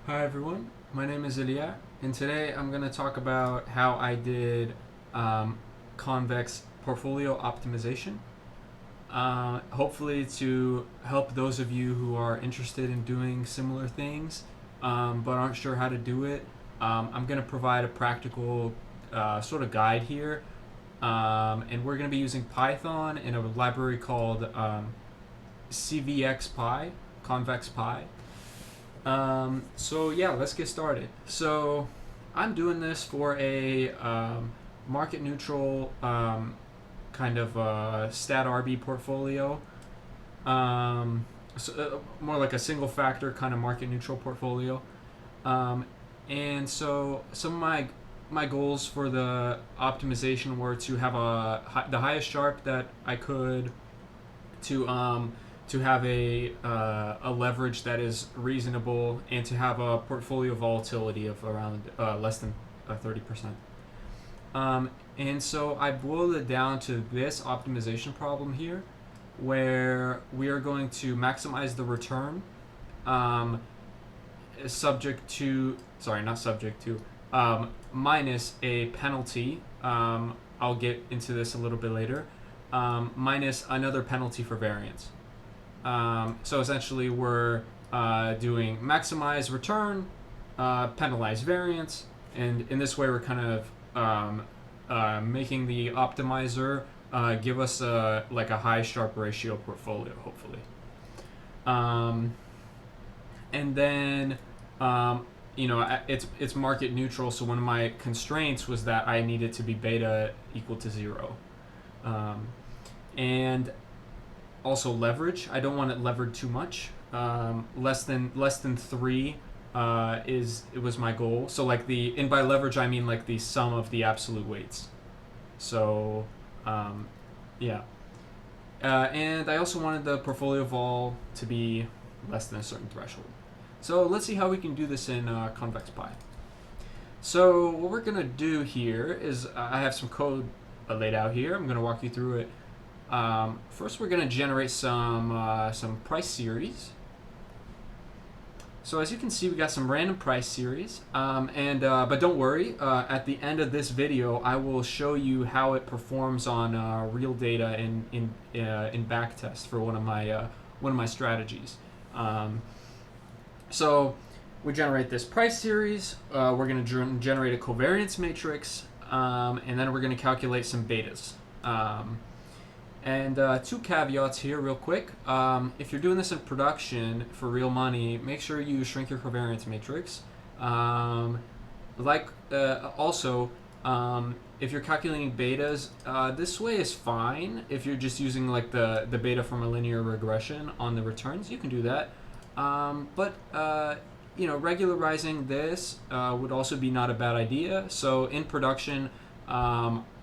Hi everyone, my name is Ilya, and today I'm going to talk about how I did Convex portfolio optimization. Hopefully, to help those of you who are interested in doing similar things but aren't sure how to do it. I'm going to provide a practical sort of guide here, and we're going to be using Python in a library called CVXPy, Convex Pi. So yeah, let's get started. So I'm doing this for a market neutral kind of stat RB portfolio. More like a single factor kind of market neutral portfolio. Um, and so some of my goals for the optimization were to have the highest sharp that I could, to have a leverage that is reasonable, and to have a portfolio volatility of around less than 30%. And so I boiled it down to this optimization problem here, where we are going to maximize the return, um, subject to, sorry, not subject to, minus a penalty. I'll get into this a little bit later. Minus another penalty for variance. So essentially, we're doing maximize return, penalize variance, and in this way, we're kind of making the optimizer give us like a high Sharpe ratio portfolio, hopefully. Um, and then it's market neutral. So one of my constraints was that I needed to be beta equal to 0, and also leverage. I don't want it levered too much. Less than 3 it was my goal. So like and by leverage I mean like the sum of the absolute weights. So yeah. And I also wanted the portfolio vol to be less than a certain threshold. So let's see how we can do this in Convex Pi. So what we're gonna do here is I have some code laid out here. I'm gonna walk you through it. First, we're gonna generate some price series. So as you can see, we got some random price series, but don't worry. At the end of this video, I will show you how it performs on real data in backtest for one of my strategies. So we generate this price series. We're going to generate a covariance matrix, and then we're going to calculate some betas. And two caveats here, real quick. If you're doing this in production for real money, make sure you shrink your covariance matrix. Also, if you're calculating betas, this way is fine. If you're just using like the beta from a linear regression on the returns, you can do that. But regularizing this would also be not a bad idea. So in production,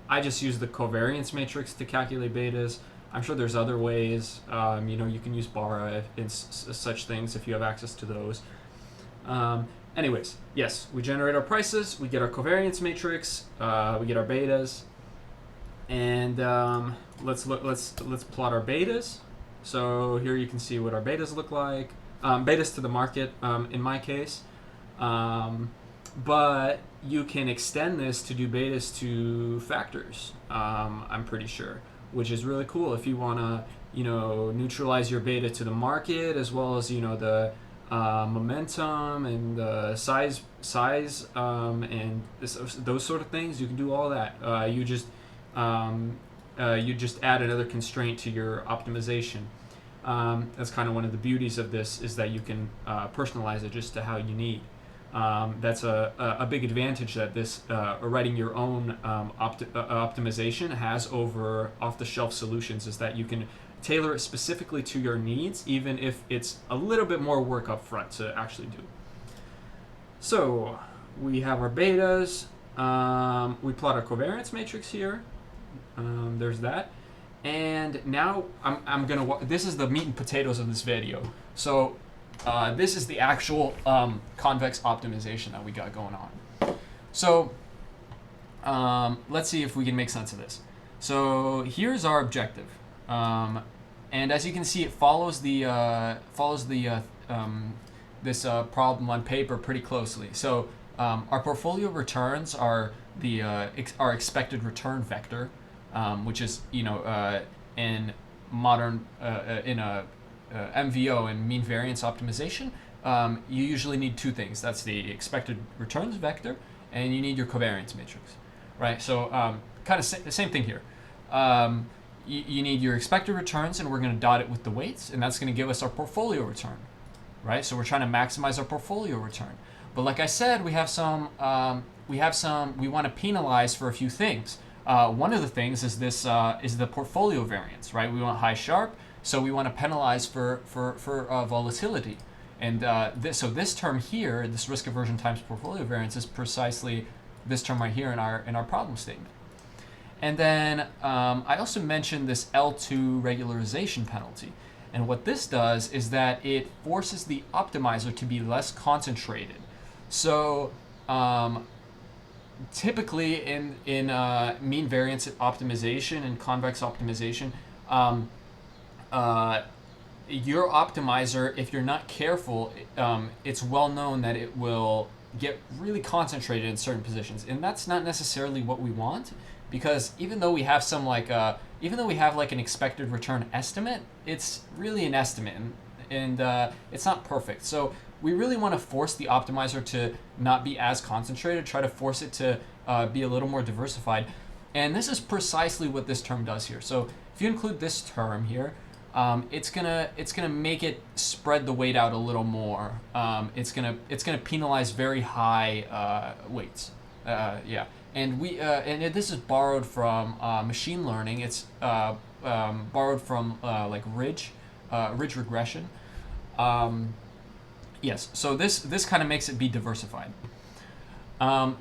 I just use the covariance matrix to calculate betas. I'm sure there's other ways. You can use Bara and such things if you have access to those. Anyways, yes, we generate our prices, we get our covariance matrix, we get our betas, and let's plot our betas. So here you can see what our betas look like. Betas to the market in my case. But you can extend this to do betas to factors, I'm pretty sure, which is really cool if you want to, neutralize your beta to the market, as well as, the momentum and the size, and those sort of things. You can do all that. You just add another constraint to your optimization. That's kind of one of the beauties of this, is that you can personalize it just to how you need. That's a big advantage that this writing your own optimization has over off-the-shelf solutions, is that you can tailor it specifically to your needs, even if it's a little bit more work up front to actually do. So we have our betas. We plot our covariance matrix here. There's that. And now I'm gonna. This is the meat and potatoes of this video. So this is the actual convex optimization that we got going on. So let's see if we can make sense of this. So here's our objective, and as you can see, it follows the this problem on paper pretty closely. So our portfolio returns are the our expected return vector, which is in modern in a MVO and mean variance optimization. You usually need two things. That's the expected returns vector, and you need your covariance matrix, right? So kind of the same thing here. You need your expected returns, and we're going to dot it with the weights, and that's going to give us our portfolio return, right? So we're trying to maximize our portfolio return. But like I said, we want to penalize for a few things. One of the things is this is the portfolio variance, right? We want high Sharpe, so we want to penalize for volatility. And this term here, this risk aversion times portfolio variance, is precisely this term right here in our problem statement. And then I also mentioned this L2 regularization penalty. And what this does is that it forces the optimizer to be less concentrated. So typically in mean variance optimization and convex optimization, your optimizer, if you're not careful, it's well known that it will get really concentrated in certain positions, and that's not necessarily what we want, because even though we have an expected return estimate, it's really an estimate, and it's not perfect. So we really want to force the optimizer to not be as concentrated, try to force it to be a little more diversified, and this is precisely what this term does here. So if you include this term here, it's gonna make it spread the weight out a little more. It's gonna penalize very high weights. And this is borrowed from machine learning. It's borrowed from like ridge regression. Yes. So this kind of makes it be diversified.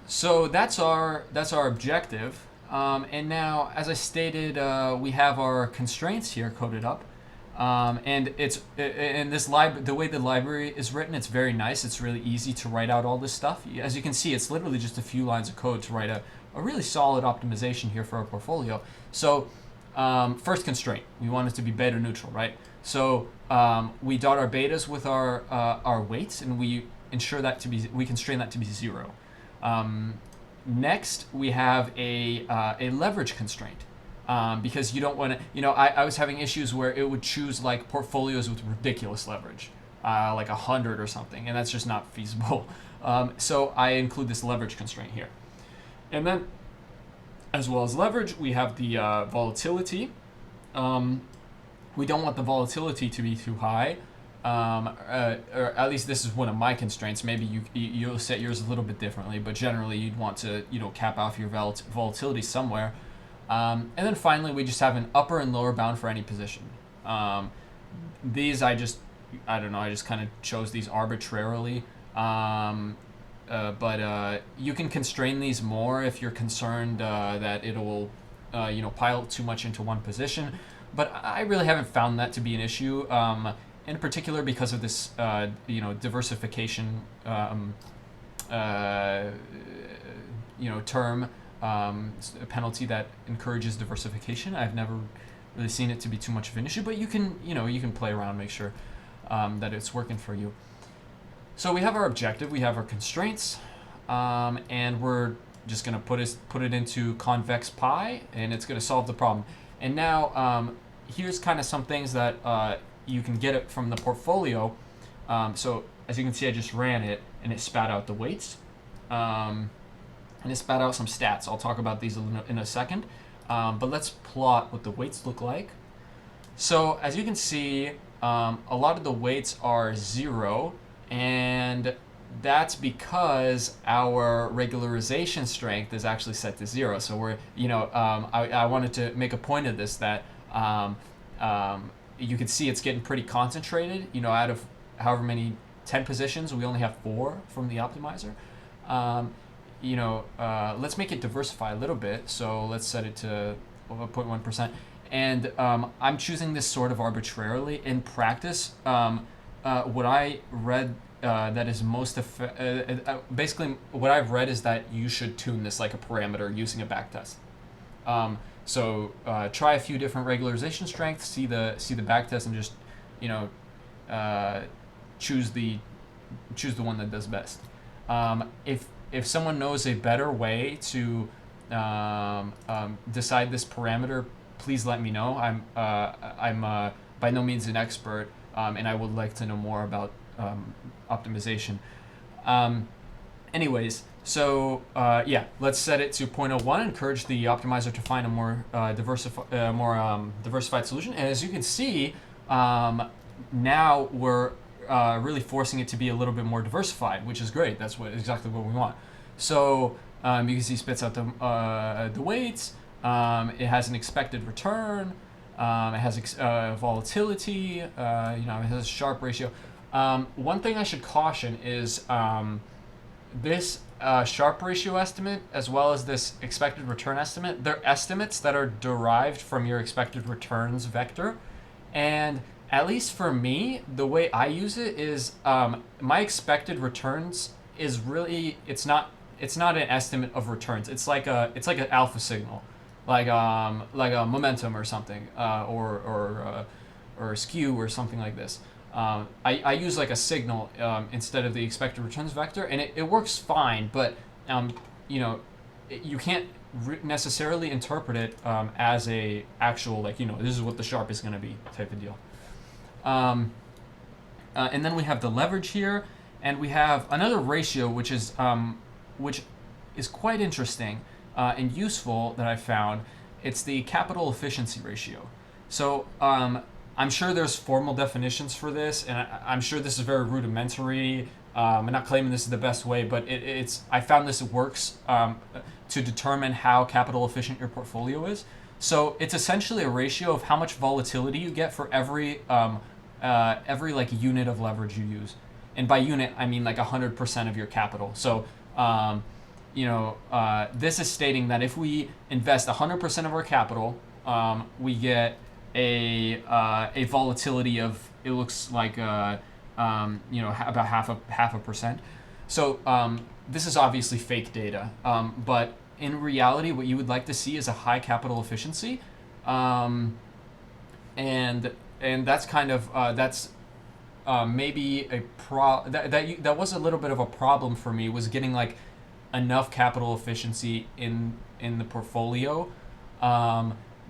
So that's our objective. And now, as I stated, we have our constraints here coded up. And the way the library is written, it's very nice. It's really easy to write out all this stuff. As you can see, it's literally just a few lines of code to write a really solid optimization here for our portfolio. So first constraint, we want it to be beta neutral, right? So we dot our betas with our weights, and we constrain that to be 0. Next, we have a leverage constraint. Because you don't want to, I was having issues where it would choose like portfolios with ridiculous leverage, like 100 or something, and that's just not feasible. So I include this leverage constraint here. And then, as well as leverage, we have the volatility. We don't want the volatility to be too high, or at least this is one of my constraints. Maybe you'll set yours a little bit differently, but generally you'd want to, cap off your volatility somewhere. And then finally, we just have an upper and lower bound for any position. These I just kind of chose these arbitrarily. But you can constrain these more if you're concerned that it'll, pile too much into one position. But I really haven't found that to be an issue, in particular because of this, diversification, term. A penalty that encourages diversification. I've never really seen it to be too much of an issue, but you can play around, make sure that it's working for you. So we have our objective, we have our constraints, and we're just going to put it into convex pi, and it's going to solve the problem. And now here's kind of some things that you can get it from the portfolio. So as you can see, I just ran it, and it spat out the weights. And it spat out some stats. I'll talk about these in a second. But let's plot what the weights look like. So as you can see, a lot of the weights are 0, and that's because our regularization strength is actually set to 0. So we're, I wanted to make a point of this, that you can see it's getting pretty concentrated. Out of however many 10 positions, we only have 4 from the optimizer. Let's make it diversify a little bit. So let's set it to 0.1%. And I'm choosing this sort of arbitrarily. In practice, what I read that is most basically what I've read is that you should tune this like a parameter using a backtest. So try a few different regularization strengths, see the backtest, and just choose the choose the one that does best. If someone knows a better way to decide this parameter, please let me know. I'm by no means an expert, and I would like to know more about optimization. Anyways, so yeah, let's set it to 0.01. Encourage the optimizer to find a more diversified solution. And as you can see, now we're really forcing it to be a little bit more diversified, which is great. That's exactly what we want. So you can see spits out the weights. It has an expected return. It has volatility. It has a Sharpe ratio. One thing I should caution is this Sharpe ratio estimate, as well as this expected return estimate, they're estimates that are derived from your expected returns vector. And at least for me, the way I use it is my expected returns is really it's not an estimate of returns. It's like an alpha signal, like a momentum or something, or a skew or something like this. I use like a signal instead of the expected returns vector, and it works fine, but you can't necessarily interpret it as a actual, like, this is what the Sharpe is going to be type of deal. And then we have the leverage here, and we have another ratio which is quite interesting and useful that I found. It's the capital efficiency ratio. So I'm sure there's formal definitions for this, and I'm sure this is very rudimentary. I'm not claiming this is the best way, but I found this works to determine how capital efficient your portfolio is. So it's essentially a ratio of how much volatility you get for every like unit of leverage you use, and by unit I mean like 100% of your capital. So this is stating that if we invest 100% of our capital, we get a volatility of, it looks like about half a percent. So this is obviously fake data, but in reality, what you would like to see is a high capital efficiency, and that's kind of maybe that was a little bit of a problem for me, was getting like enough capital efficiency in the portfolio.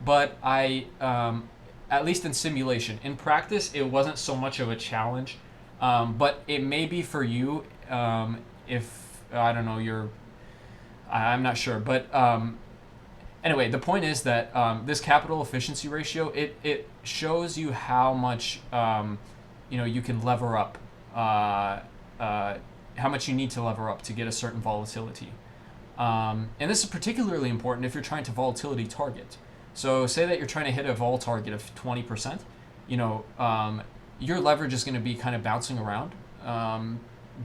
But I, at least in simulation, in practice, it wasn't so much of a challenge. But it may be for you if, I don't know, I'm not sure. But anyway, the point is that this capital efficiency ratio, it shows you how much you can lever up, how much you need to lever up to get a certain volatility. And this is particularly important if you're trying to volatility target. So say that you're trying to hit a vol target of 20%, your leverage is going to be kind of bouncing around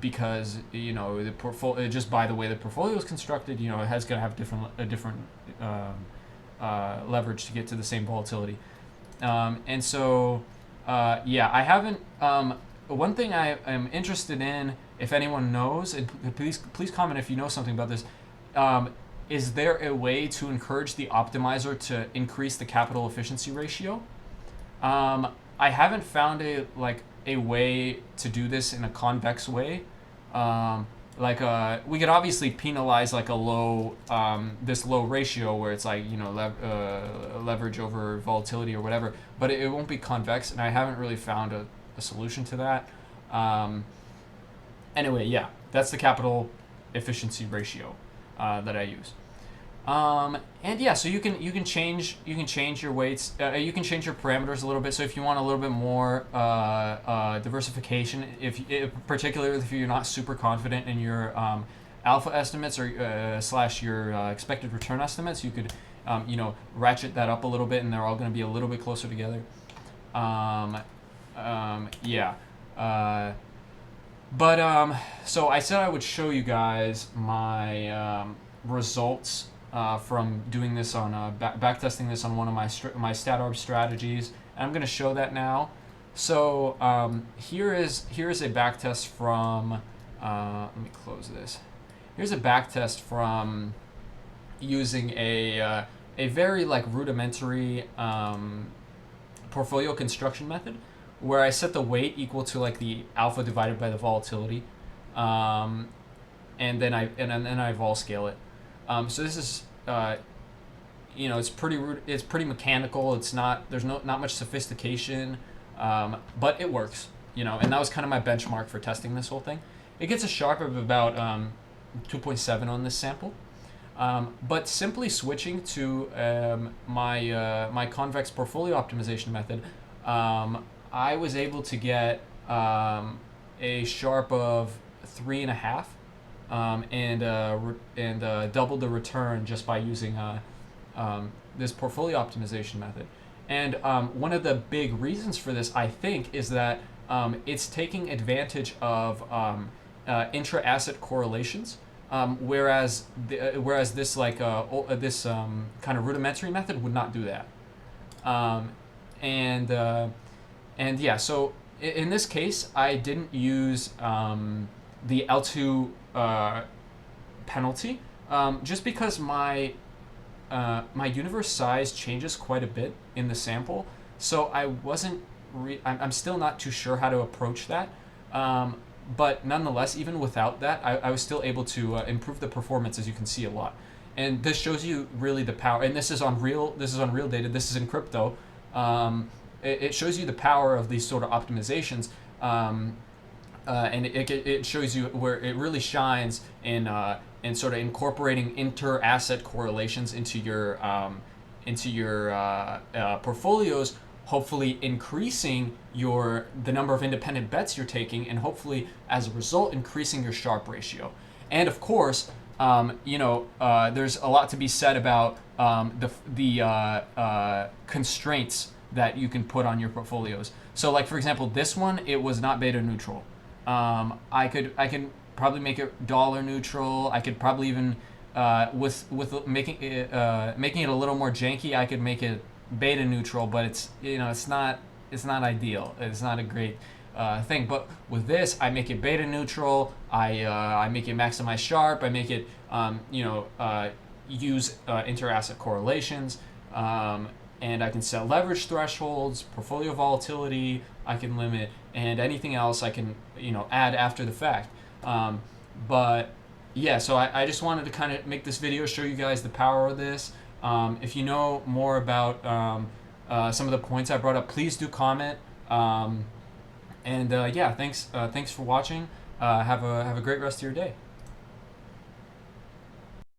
because the portfolio, just by the way the portfolio is constructed, it has going to have different leverage to get to the same volatility. And so I haven't. One thing I am interested in, if anyone knows, and please comment if you know something about this. Is there a way to encourage the optimizer to increase the capital efficiency ratio? I haven't found a way to do this in a convex way. We could obviously penalize like a low this low ratio where it's like leverage over volatility or whatever, but it won't be convex, and I haven't really found a solution to that. Anyway, yeah, that's the capital efficiency ratio that I use. And yeah, so you can change your weights. You can change your parameters a little bit. So if you want a little bit more diversification, particularly if you're not super confident in your alpha estimates or slash your expected return estimates, you could ratchet that up a little bit, and they're all going to be a little bit closer together. So I said I would show you guys my results from doing this on backtesting this on one of my StatArb strategies, and I'm going to show that now. So here is a backtest from. Let me close this. Here's a backtest from using a very rudimentary portfolio construction method, where I set the weight equal to the alpha divided by the volatility. um, and then I vol scale it. So this is it's pretty mechanical. It's not there's not much sophistication, but it works. And that was kind of my benchmark for testing this whole thing. It gets a Sharp of about 2.7 on this sample. But simply switching to my Convex portfolio optimization method, I was able to get a Sharp of 3.5, and doubled the return just by using this portfolio optimization method. And one of the big reasons for this, I think, is that it's taking advantage of intra-asset correlations. Whereas this this kind of rudimentary method would not do that. Um, and yeah, so in this case, I didn't use the L2 penalty, just because my universe size changes quite a bit in the sample, so I wasn't. I'm still not too sure how to approach that. But nonetheless, even without that, I was still able to improve the performance, as you can see, a lot. And this shows you really the power. And this is on real data. This is in crypto. It shows you the power of these sort of optimizations. And it shows you where it really shines in sort of incorporating inter-asset correlations into your portfolios, hopefully increasing the number of independent bets you're taking, and hopefully as a result increasing your Sharp ratio. And of course, there's a lot to be said about the constraints that you can put on your portfolios. So, like for example, this one, it was not beta neutral. I can probably make it dollar neutral. I could probably even with making it a little more janky, I could make it beta neutral, but it's not ideal. It's not a great thing. But with this, I make it beta neutral. I make it maximize Sharp. I make it use inter-asset correlations, and I can set leverage thresholds, portfolio volatility. I can limit, and anything else I can add after the fact. But yeah, so I just wanted to kind of make this video, show you guys the power of this. If you know more about some of the points I brought up, please do comment. Yeah, thanks for watching. Have a great rest of your day.